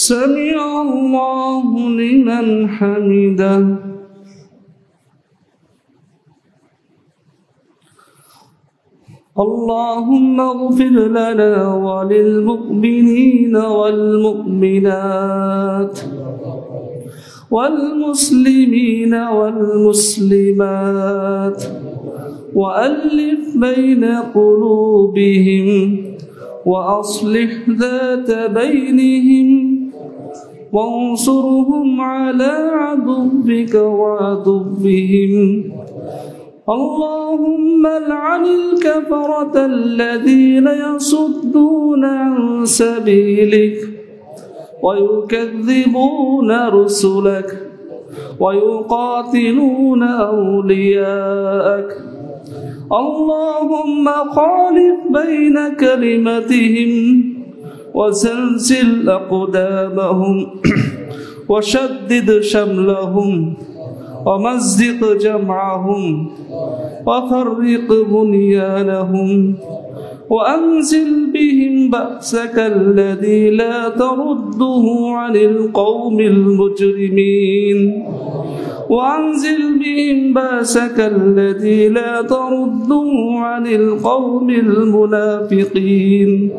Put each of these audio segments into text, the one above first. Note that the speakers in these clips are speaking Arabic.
سمع الله لمن حمده اللهم اغفر لنا وللمؤمنين والمؤمنات والمسلمين والمسلمات وألف بين قلوبهم وأصلح ذات بينهم وانصرهم على عدوك وعدوهم اللهم لعن الكفرة الذين يصدون عن سبيلك ويكذبون رسلك ويقاتلون أولياءك اللهم خالف بين كلمتهم وسلسل أقدامهم وشدد شملهم ومزق جمعهم وفرق بنيانهم وأنزل بهم بأسك الذي لا ترده عن القوم المجرمين وأنزل بهم بأسك الذي لا ترده عن القوم المنافقين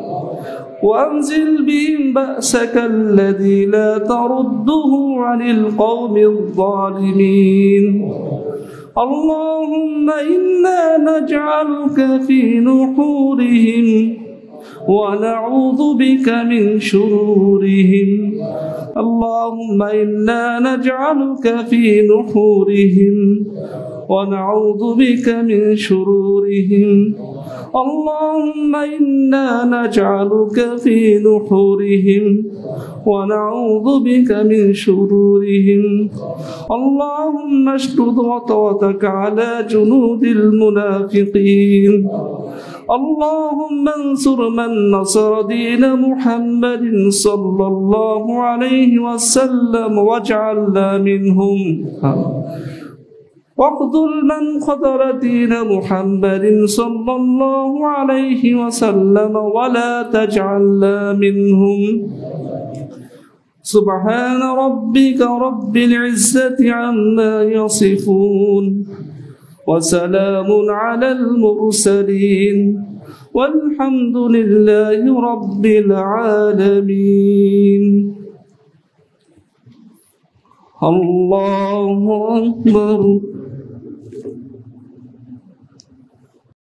وأنزل بهم بأسك الذي لا ترده عن القوم الظالمين اللهم إنا نجعلك في نحورهم ونعوذ بك من شرورهم اللهم إنا نجعلك في نحورهم ونعوذ بك من شرورهم اللهم إنا نجعلك في نحورهم ونعوذ بك من شرورهم اللهم اشدد وطأتك على جنود المنافقين اللهم انصر من نصر دين محمد صلى الله عليه وسلم واجعلنا منهم واخذل من خذل دين محمد صلى الله عليه وسلم ولا تجعلنا منهم سبحان ربك رب العزة عما يصفون وسلام على المرسلين والحمد لله رب العالمين الله أكبر